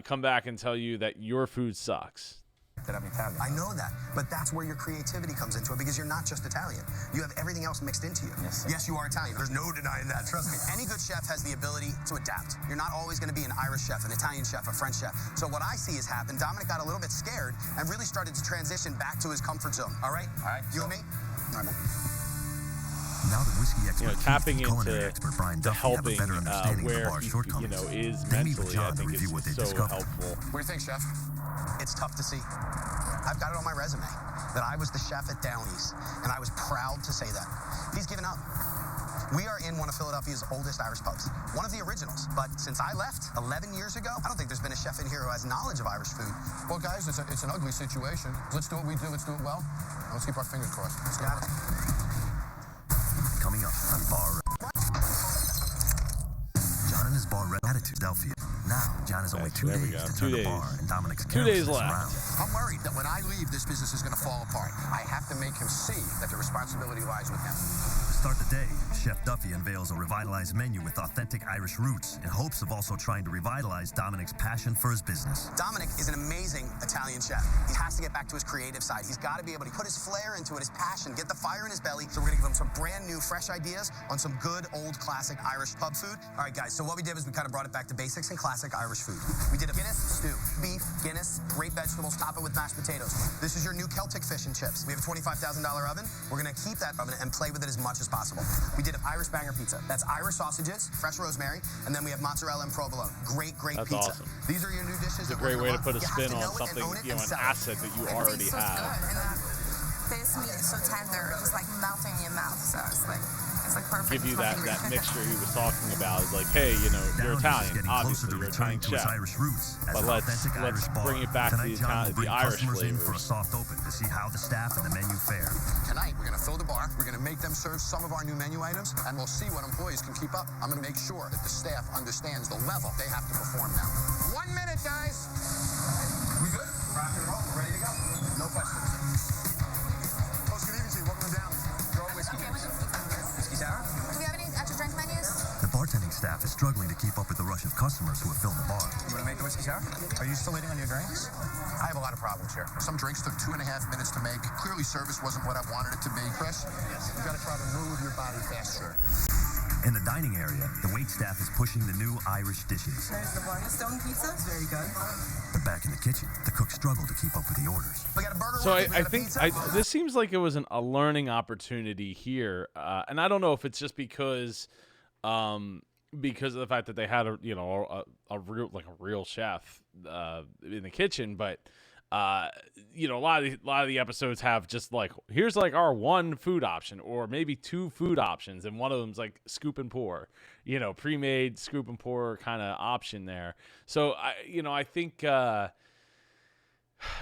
come back and tell you that your food sucks. I know that, but that's where your creativity comes into it, because you're not just Italian. You have everything else mixed into you. Yes, you are Italian. There's no denying that. Trust me. Any good chef has the ability to adapt. You're not always going to be an Irish chef, an Italian chef, a French chef. So what I see has happened, Dominic got a little bit scared and really started to transition back to his comfort zone. All right? All right. You and me? All right, man. Now that whiskey expert tapping Keith and culinary into expert Brian Duffy have a helping better understanding of the where bar's he, shortcomings, is they meet with mentally, I John to think review what they is so discovered. helpful. What do you think, chef? It's tough to see. I've got it on my resume that I was the chef at Downey's, and I was proud to say that. He's given up. We are in one of Philadelphia's oldest Irish pubs, one of the originals. But since I left 11 years ago, I don't think there's been a chef in here who has knowledge of Irish food. Well, guys, it's an ugly situation. Let's do what we do. Let's do it well. And let's keep our fingers crossed. Let's go. Coming up on Bar John and his bar attitude, Philadelphia. Now, John has only 2 days to turn the bar, and Dominic's 2 days left. around. I'm worried that when I leave, this business is going to fall apart. I have to make him see that the responsibility lies with him. To start the day, Chef Duffy unveils a revitalized menu with authentic Irish roots in hopes of also trying to revitalize Dominic's passion for his business. Dominic is an amazing Italian chef. He has to get back to his creative side. He's got to be able to put his flair into it, his passion, get the fire in his belly. So we're going to give him some brand new, fresh ideas on some good, old, classic Irish pub food. All right, guys, so what we did was we kind of brought it back to basics and classic Irish food. We did a Guinness stew, beef, Guinness, great vegetables, top it with mashed potatoes. This is your new Celtic fish and chips. We have a $25,000 oven. We're going to keep that oven and play with it as much as possible. We did an Irish banger pizza. That's Irish sausages, fresh rosemary, and then we have mozzarella and provolone. Great That's pizza. awesome. These are your new dishes. It's a great way to put a spin on something, an asset that you already So have. good. And this meat is so tender, just like melting in your mouth. So it's like perfect. Give you that mixture he was talking about. Is like, hey, you know, you're Downey Italian, is getting obviously, closer to you're returning Italian to his chef. Irish roots as But an let's authentic Irish bar. bring it back to Tonight, John will bring Irish customers in for a flavors. soft open to see how the staff and the menu fare. Tonight, we're going to fill the bar. We're going to make them serve some of our new menu items, and we'll see what employees can keep up. I'm going to make sure that the staff understands the level they have to perform now. 1 minute, guys. We good? Rock and roll. We're ready to go. No questions. Host, good evening to you. Welcome to Downey. Throw whiskey. Whiskey sour? Do we have any extra drink menus? The bartending staff is struggling to keep up with the rush of customers who have filled the bar. You want to make the whiskey sour? Are you still waiting on your drinks? I have a lot of problems here. Some drinks took 2.5 minutes to make. Clearly, service wasn't what I wanted it to be. Chris, you got to try to move your body faster. In the dining area, the wait staff is pushing the new Irish dishes. There's the Barnstone pizza. It's very good. But back in the kitchen, the cooks struggle to keep up with the orders. We got a burger. So we I got a think pizza. this seems like it was a learning opportunity here, and I don't know if it's just because of the fact that they had a real chef in the kitchen, but a lot of the episodes have just like, here's like our one food option or maybe two food options, and one of them's like scoop and pour, pre-made scoop and pour kind of option there. So I think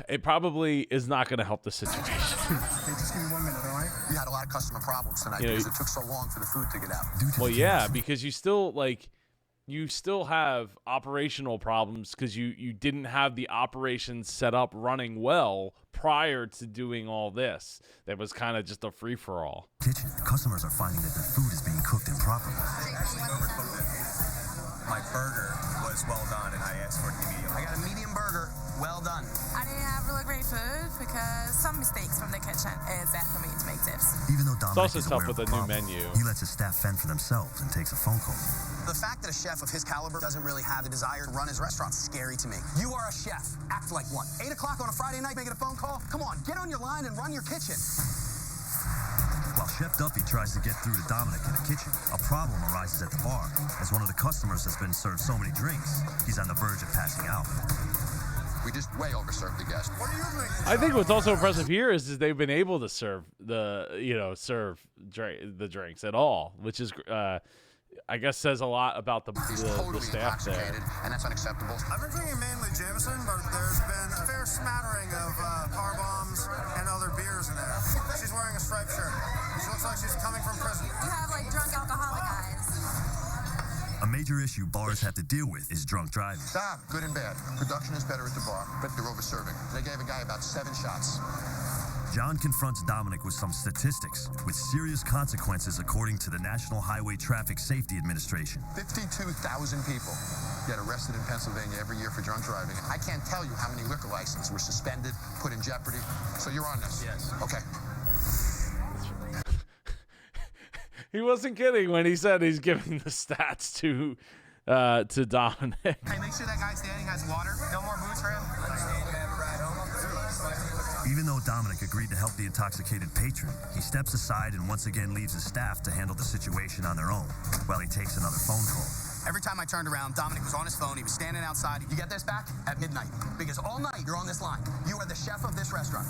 it probably is not going to help the situation. Hey, just give me 1 minute, all right? We had a lot of customer problems tonight because it took so long for the food to get out. Well, yeah, because you still have operational problems because you didn't have the operations set up running well prior to doing all this. That was kind of just a free-for-all. Kitchen, customers are finding that their food is being cooked improperly. My burger was well done, and I asked for it to be medium. I got a medium burger. Well done. I didn't have really great food because some mistakes from the kitchen is bad for me to make tips. Even though Dominic also is tough aware with of a new problem, menu. he lets his staff fend for themselves and takes a phone call. The fact that a chef of his caliber doesn't really have the desire to run his restaurant is scary to me. You are a chef. Act like one. 8 o'clock on a Friday night making a phone call? Come on, get on your line and run your kitchen. While Chef Duffy tries to get through to Dominic in the kitchen, a problem arises at the bar as one of the customers has been served so many drinks, he's on the verge of passing out. We just way overserved the guest. What are you doing? I think what's also impressive here is they've been able to serve the drinks at all, which is I guess says a lot about the Totally staff there. intoxicated, and that's unacceptable. I've been drinking mainly Jameson, but there's been a fair smattering of car bombs and other beers in there. She's wearing a striped shirt. She looks like she's coming from prison. You have like drunk alcoholic eyes. A major issue bars have to deal with is drunk driving. Dom, good and bad. Production is better at the bar, but they're over-serving. They gave a guy about 7 shots. John confronts Dominic with some statistics, with serious consequences according to the National Highway Traffic Safety Administration. 52,000 people get arrested in Pennsylvania every year for drunk driving. I can't tell you how many liquor licenses were suspended, put in jeopardy. So you're on this? Yes. Okay. He wasn't kidding when he said he's giving the stats to Dominic. Hey, make sure that guy standing has water. No more booze for him. Even though Dominic agreed to help the intoxicated patron, he steps aside and once again leaves his staff to handle the situation on their own, while he takes another phone call. Every time I turned around, Dominic was on his phone. He was standing outside. You get this back at midnight. Because all night, you're on this line. You are the chef of this restaurant.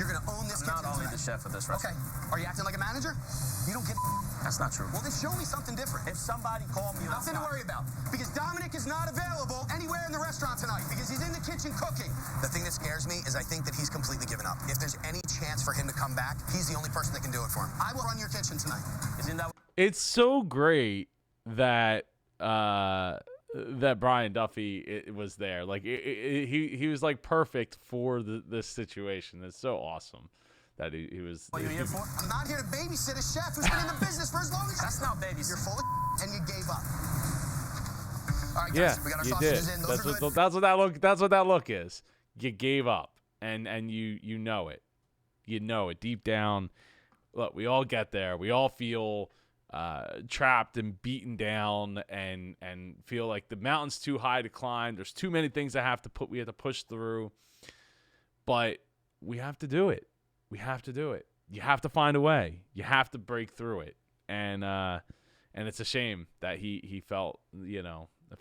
You're gonna own this kitchen Not only tonight. the chef of this Okay. restaurant. Are you acting like a manager? You don't get. That's not true. Well, then show me something different. If somebody called me Nothing to worry about. Because Dominic is not available anywhere in the restaurant tonight because he's in the kitchen cooking. The thing that scares me is I think that he's completely given up. If there's any chance for him to come back, he's the only person that can do it for him. I will run your kitchen tonight. Isn't that It's so great that that Brian Duffy was there. Like he was like perfect for this situation. It's so awesome that he was. what you're here for? I'm not here to babysit a chef who's been in the business for as long as That's not baby. you're full of and you gave up. All right, guys, Yeah, we got our you sausages did. in. Those are good. That's what that look is. You gave up, and you know it. You know it deep down. Look, we all get there. We all feel trapped and beaten down, and feel like the mountain's too high to climb. There's too many things we have to push through. But we have to do it. We have to do it. You have to find a way. You have to break through it. And it's a shame that he felt,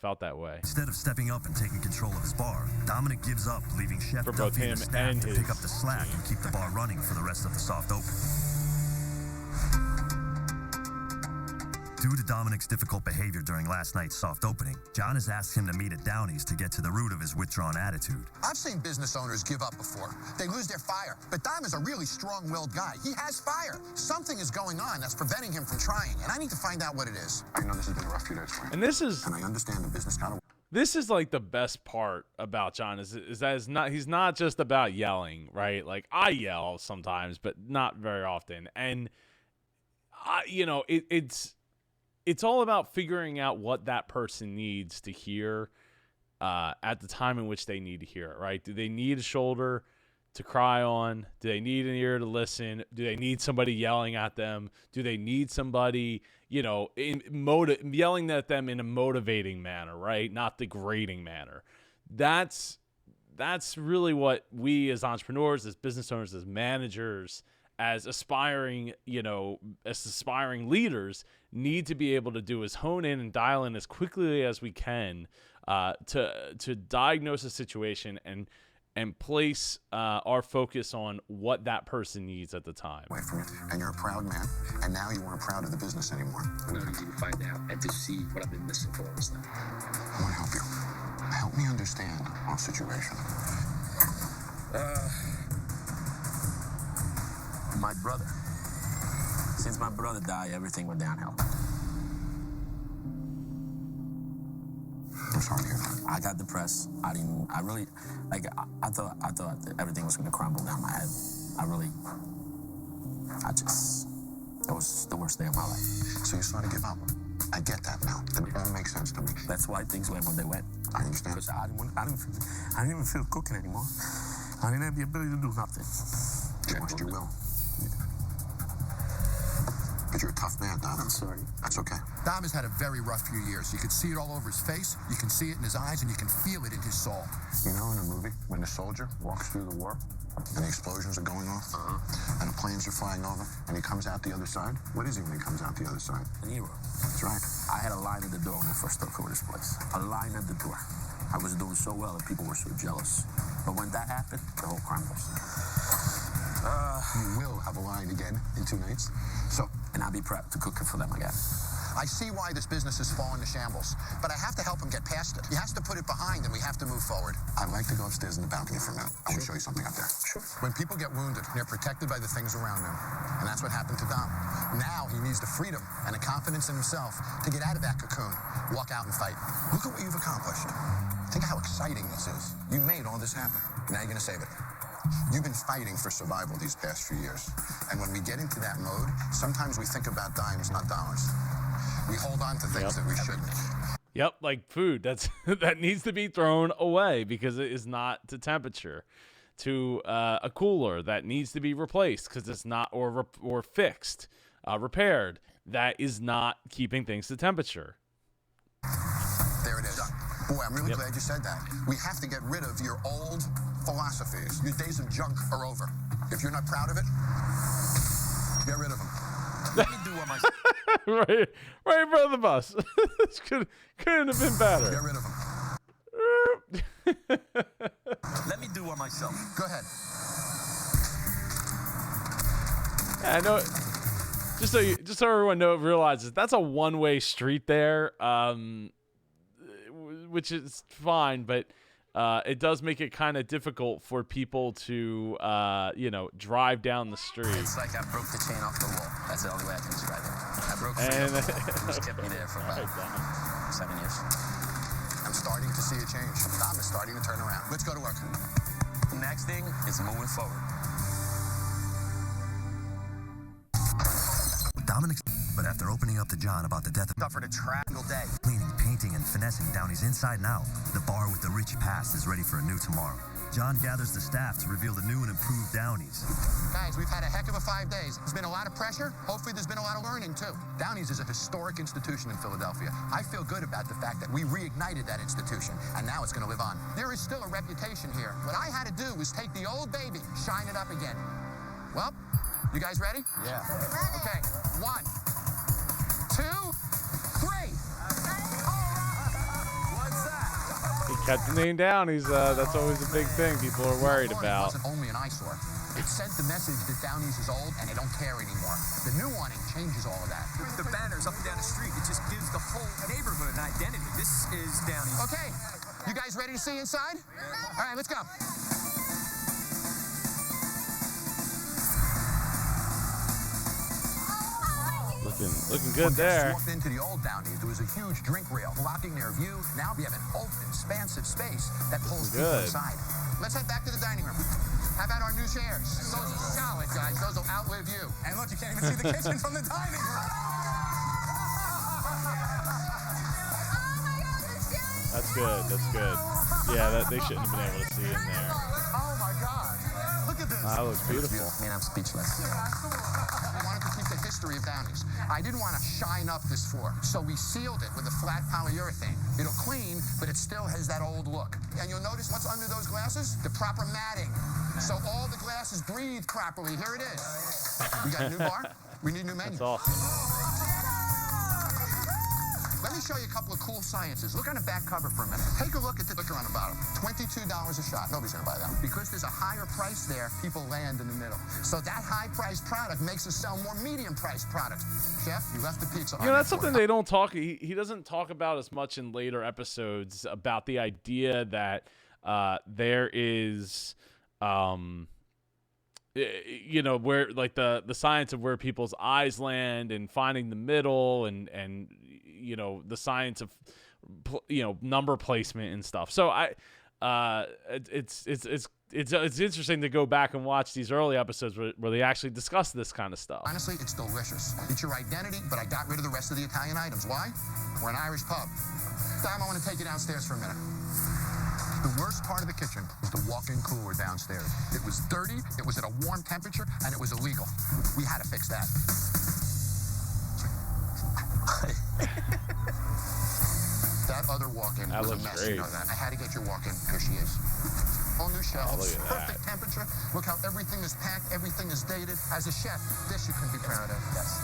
felt that way. Instead of stepping up and taking control of his bar, Dominic gives up, leaving Chef For both Duffy and him the staff and to his pick up the slack and keep the bar running for the rest of the soft open. Due to Dominic's difficult behavior during last night's soft opening, John has asked him to meet at Downey's to get to the root of his withdrawn attitude. I've seen business owners give up before. They lose their fire. But Dom is a really strong-willed guy. He has fire. Something is going on that's preventing him from trying, and I need to find out what it is. I know this has been a rough few days for you. And this is And I understand the business kind of... This is like the best part about John is that he's not just about yelling, right? Like I yell sometimes, but not very often. And it's all about figuring out what that person needs to hear at the time in which they need to hear it, right? Do they need a shoulder to cry on? Do they need an ear to listen? Do they need somebody yelling at them? Do they need somebody, yelling at them in a motivating manner, right? Not degrading manner. That's really what we as entrepreneurs, as business owners, as managers, as aspiring leaders need to be able to do is hone in and dial in as quickly as we can to diagnose a situation and place our focus on what that person needs at the time. Away from you, and you're a proud man, and now you weren't proud of the business anymore. Not easy to find out and to see what I've been missing for all this time. I want to help you. Help me understand our situation. My brother. Since my brother died, everything went downhill. I'm sorry to hear that. I got depressed. I thought that everything was going to crumble down my head. That was the worst day of my life. So you started to give up. I get that now. It all makes sense to me. That's why things went when they went. I understand. Because I didn't even feel cooking anymore. I didn't have the ability to do nothing. Against your will. But you're a tough man, Dom. I'm sorry. That's okay. Dom has had a very rough few years. You can see it all over his face, you can see it in his eyes, and you can feel it in his soul. You know in a movie, when the soldier walks through the war, and the explosions are going off, and the planes are flying over, and he comes out the other side? What is he when he comes out the other side? An hero. That's right. I had a line at the door when I first took over this place. A line at the door. I was doing so well and people were so jealous. But when that happened, the whole crumbles. You will have a line again in 2 nights. So, And I'll be prepped to cook it for them again. I see why this business has fallen to shambles, but I have to help him get past it. He has to put it behind, and we have to move forward. I'd like to go upstairs in the balcony for a minute. I want to show you something up there. Sure. When people get wounded, they're protected by the things around them, and that's what happened to Dom. Now he needs the freedom and the confidence in himself to get out of that cocoon, walk out and fight. Look at what you've accomplished. Think how exciting this is. You made all this happen. Now you're going to save it. You've been fighting for survival these past few years. And when we get into that mode, sometimes we think about dimes, not dollars. We hold on to things that we shouldn't. Yep, like food that needs to be thrown away because it is not to temperature. To a cooler that needs to be replaced because it's not, or fixed, repaired, that is not keeping things to temperature. There it is. Boy, I'm really glad you said that. We have to get rid of your old philosophies. Your days of junk are over. If you're not proud of it, get rid of them. Let me do what my... right in front of the bus. This couldn't have been better. Get rid of them. Let me do it myself. Go ahead. I know. Just so everyone realizes, that's a one-way street there, which is fine, but it does make it kind of difficult for people to, drive down the street. It's like I broke the chain off the wall. That's the only way I can describe it. I broke free of the wall. It just kept me there for about 7 years. I'm starting to see a change. Dom is starting to turn around. Let's go to work. The next thing is moving forward. Dominic, but after opening up to John about the death of Suffered a tragical day. cleaning, painting, and finessing Downey's inside and out, the bar with the rich past is ready for a new tomorrow. John gathers the staff to reveal the new and improved Downey's. Guys, we've had a heck of a 5 days. There's been a lot of pressure. Hopefully there's been a lot of learning, too. Downey's is a historic institution in Philadelphia. I feel good about the fact that we reignited that institution, and now it's going to live on. There is still a reputation here. What I had to do was take the old baby, shine it up again. Well, you guys ready? Yeah. Okay, 1, 2, 3. What's that? He kept the name down. That's always a big thing people are worried about. It wasn't only an eyesore. It sent the message that Downey's is old and they don't care anymore. The new awning changes all of that. The banners up and down the street, it just gives the whole neighborhood an identity. This is Downey. Okay, you guys ready to see inside? All right, let's go. Looking good there. Walked into the old Downey's. There was a huge drink rail blocking their view. Now we have an open, expansive space that pulls people good. inside. Let's head back to the dining room. How about our new chairs? Those are solid, guys. Those will outlive you. And look, you can't even see the kitchen from the dining room. That's good. That's good. Yeah, they shouldn't have been able to see in there. Oh my God. Look at this. That looks beautiful. I mean, I'm speechless. We wanted to keep the history of Downey's. I didn't want to shine up this floor, so we sealed it with a flat polyurethane. It'll clean, but it still has that old look. And you'll notice what's under those glasses? The proper matting. So all the glasses breathe properly. Here it is. We got a new bar. We need a new menu. That's awesome. Let me show you a couple of cool sciences. Look on the back cover for a minute. Take a look at the liquor on the bottom. $22 a shot. Nobody's going to buy that. Because there's a higher price there, people land in the middle. So that high-priced product makes us sell more medium-priced products. Chef, you left the pizza on That's the floor. something they don't talk. He doesn't talk about as much in later episodes about the idea that there is, where like the science of where people's eyes land and finding the middle and the science of number placement and stuff. So it's interesting to go back and watch these early episodes where they actually discuss this kind of stuff. Honestly, it's delicious. It's your identity, but I got rid of the rest of the Italian items. Why? We're an Irish pub. Dom, I want to take you downstairs for a minute. The worst part of the kitchen was the walk-in cooler downstairs. It was dirty, it was at a warm temperature, and it was illegal. We had to fix that. That other walk-in was a looks mess, great. you know that. I had to get your walk-in. Here she is. All new shelves, look at perfect temperature. Look how everything is packed, everything is dated. As a chef, this you can be proud of. Yes.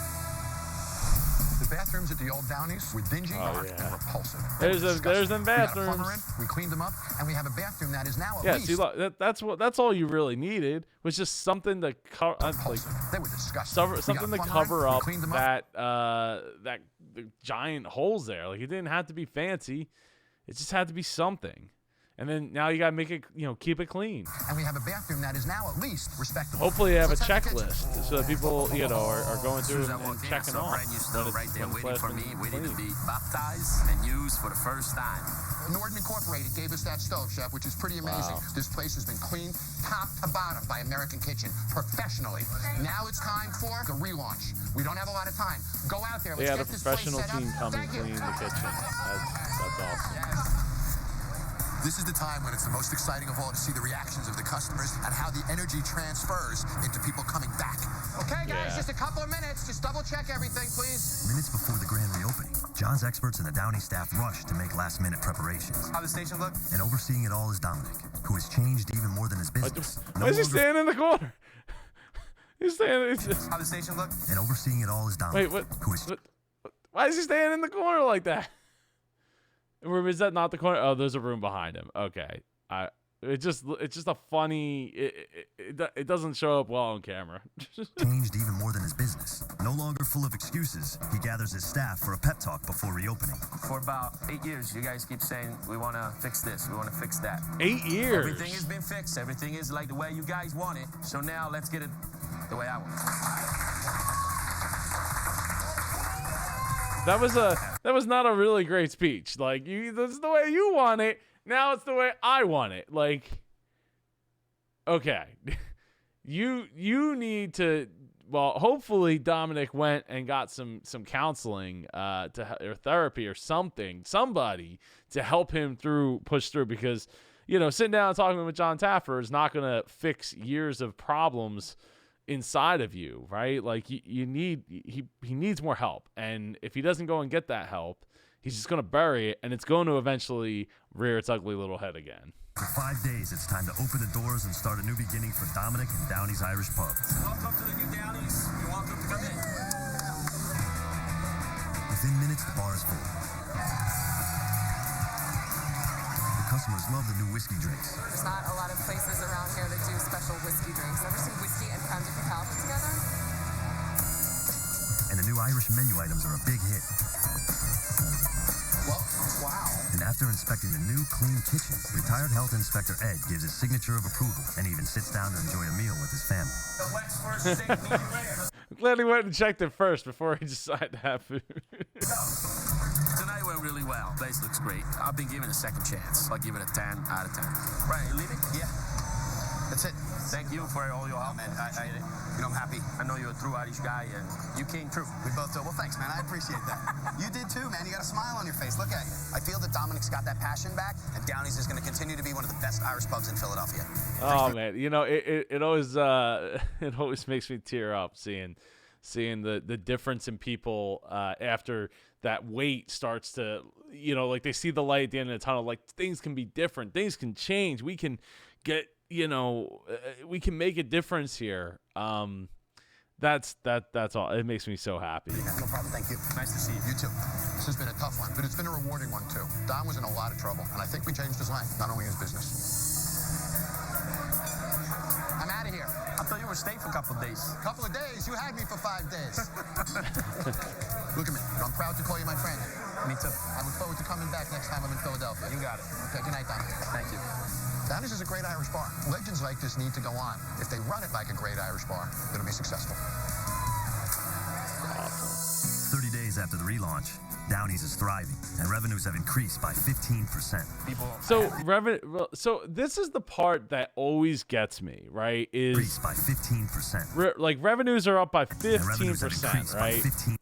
The bathrooms at the old Downey's were dingy, dark, and repulsive. There's them We got a bathrooms. plumber in, we cleaned them up, and we have a bathroom that is now at Yeah, least see, look, that's all you really needed was just something to cover, repulsive. They were disgusting. something We to got a plumber cover in, we up cleaned them up. that the giant holes there. Like it didn't have to be fancy, it just had to be something. And then now you gotta make it, keep it clean. And we have a bathroom that is now at least respectable. Hopefully, you have a Let's have the kitchen. checklist so that people, are going As soon through as I and walked in, I checking saw a off. brand new stove right there when it's waiting for last me, been waiting to cleaned. be baptized and used for the first time. Norton Incorporated gave us that stove, Chef, which is pretty amazing. Wow. This place has been cleaned top to bottom by American Kitchen professionally. Now it's time for the relaunch. We don't have a lot of time. Go out there. Let's Yeah, the get this place professional set up. team come and Thank you. clean the kitchen. That's awesome. This is the time when it's the most exciting of all to see the reactions of the customers and how the energy transfers into people coming back. Okay, guys, Yeah. just a couple of minutes. Just double check everything, please. Minutes before the grand reopening, John's experts and the Downey staff rush to make last-minute preparations. How the station look? And overseeing it all is Dominic, who has changed even more than his business. Why is he longer- standing in the corner? He's standing. How the station look? And overseeing it all is Dominic, Wait, who is why is he standing in the corner like that? Or is that not the corner? Oh, there's a room behind him. Okay. It's just a funny. It doesn't show up well on camera. Changed even more than his business. No longer full of excuses, he gathers his staff for a pep talk before reopening. For about 8 years, you guys keep saying, we want to fix this, we want to fix that. 8 years. Everything has been fixed. Everything is like the way you guys want it. So now let's get it the way I want it. That was not a really great speech. Like, that's the way you want it. Now it's the way I want it. Like, okay, you need to. Well, hopefully Dominic went and got some counseling, or therapy or somebody to help him push through, because sitting down and talking with John Taffer is not going to fix years of problems inside of you, right? Like he needs more help, and if he doesn't go and get that help, he's just going to bury it, and it's going to eventually rear its ugly little head again. For 5 days, it's time to open the doors and start a new beginning for Dominic and Downey's Irish Pub. Welcome to the new Downey's. You're welcome to come in. Within minutes, the bar is full. The customers love the new whiskey drinks. There's not a lot of places around here that do special whiskey drinks. Ever seen whiskey and crème de cacao put together? And the new Irish menu items are a big hit. Wow. And after inspecting the new, clean kitchen, retired health inspector Ed gives his signature of approval and even sits down to enjoy a meal with his family. The West first steak medium rare. I'm glad he went and checked it first before he decided to have food. Tonight went really well. Place looks great. I've been given a second chance. I'll give it a 10 out of 10. Right, you leaving? Yeah. That's it. Thank you for all your help. Man, I'm happy. I know you're a true Irish guy, and you came through. We both do. Well, thanks, man. I appreciate that. You did too, man. You got a smile on your face. Look at you. I feel that Dominic's got that passion back, and Downey's is going to continue to be one of the best Irish pubs in Philadelphia. Oh man, it always it always makes me tear up seeing the difference in people after that wait starts to, like they see the light at the end of the tunnel. Like, things can be different, things can change, we can get, we can make a difference here. That's all. It makes me so happy. No problem. Thank you. Nice to see you. You too. This has been a tough one, but it's been a rewarding one too. Don was in a lot of trouble, and I think we changed his life, not only his business. I'm out of here. I thought you were staying for a couple of days. A couple of days? You had me for 5 days. Look at me. I'm proud to call you my friend. Me too. I look forward to coming back next time I'm in Philadelphia. You got it. Okay, good night, Don. Thank you. Downey's is a great Irish bar. Legends like this need to go on. If they run it like a great Irish bar, it'll be successful. 30 days after the relaunch, Downey's is thriving, and revenues have increased by 15%. So this is the part that always gets me, right? Is increased by 15%. Like, revenues are up by Revenues have 15%, increased by right? 15%.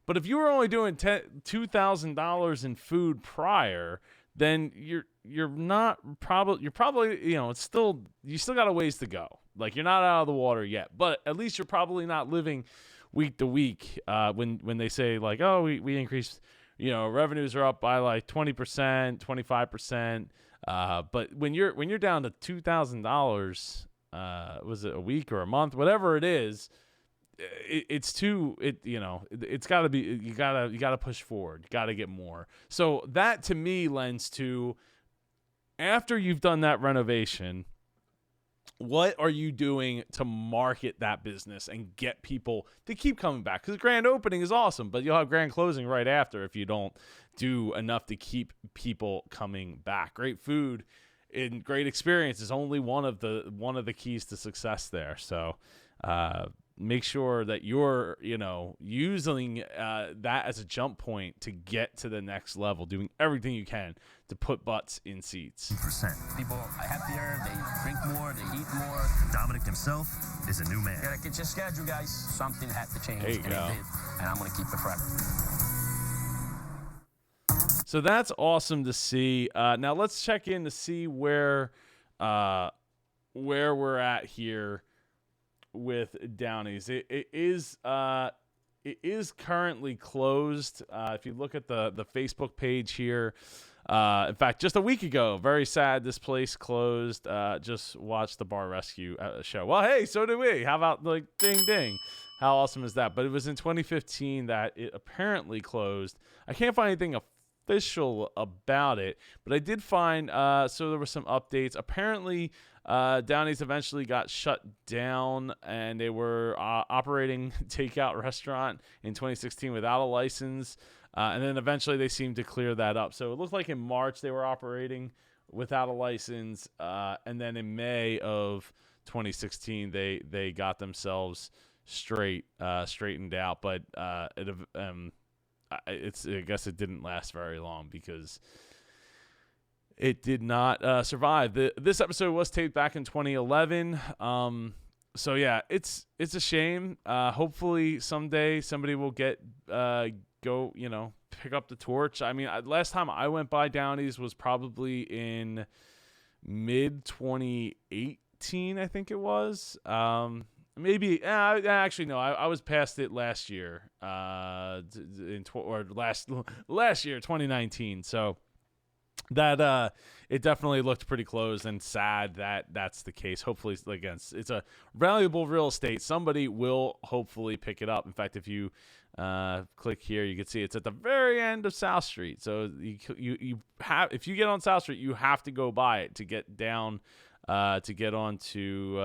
But if you were only doing $2,000 in food prior, then you're probably it's still, you still got a ways to go. Like, you're not out of the water yet, but at least you're probably not living week to week when they say, like, oh, we increased, revenues are up by like 20%, 25%, but when you're down to $2,000, was it a week or a month, whatever it is, it's got to be, you gotta push forward, you gotta get more. So that to me lends to, after you've done that renovation, what are you doing to market that business and get people to keep coming back? Because grand opening is awesome, but you'll have grand closing right after if you don't do enough to keep people coming back. Great food and great experience is only one of the keys to success there. So make sure that you're using that as a jump point to get to the next level, doing everything you can to put butts in seats. People are happier, they drink more, they eat more. Dominic himself is a new man. You gotta get your schedule, guys. Something had to change, There you and go. it did, and I'm gonna keep it forever. So that's awesome to see. Now let's check in to see where we're at here with Downey's. It is currently closed. If you look at the Facebook page here, in fact, just a week ago, very sad, this place closed. Just watched the Bar Rescue show. Well, hey, so did we. How about, like, ding ding? How awesome is that? But it was in 2015 that it apparently closed. I can't find anything official about it, but I did find so there were some updates. Apparently, Downey's eventually got shut down, and they were operating takeout restaurant in 2016 without a license, and then eventually they seemed to clear that up. So it looked like in March they were operating without a license, and then in May of 2016 they got themselves straightened out. But I guess it didn't last very long because it did not survive. This episode was taped back in 2011. So yeah, it's a shame. Hopefully someday somebody will pick up the torch. I mean, last time I went by Downey's was probably in mid 2018, I think it was. Maybe actually no, I was past it last year. Last year, 2019. So that it definitely looked pretty closed, and sad that that's the case. Hopefully, again, it's a valuable real estate. Somebody will hopefully pick it up. In fact, if you click here, you can see it's at the very end of South Street. So you have, if you get on South Street, you have to go by it to get down. To get on to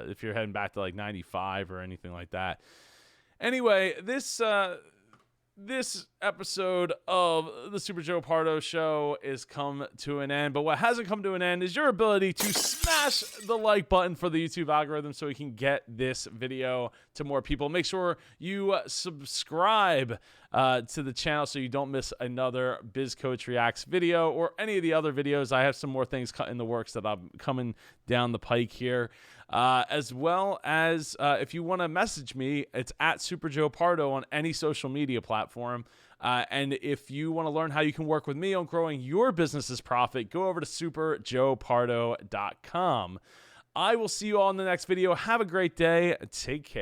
if you're heading back to like 95 or anything like that. Anyway, this episode of the Super Joe Pardo Show is come to an end. But what hasn't come to an end is your ability to smash the like button for the YouTube algorithm so we can get this video to more people. Make sure you subscribe to the channel so you don't miss another Biz Coach Reacts video or any of the other videos. I have some more things cut in the works that I'm coming down the pike here. As well as if you want to message me, it's at Super Joe Pardo on any social media platform. And if you want to learn how you can work with me on growing your business's profit, go over to superjoepardo.com. I will see you all in the next video. Have a great day. Take care.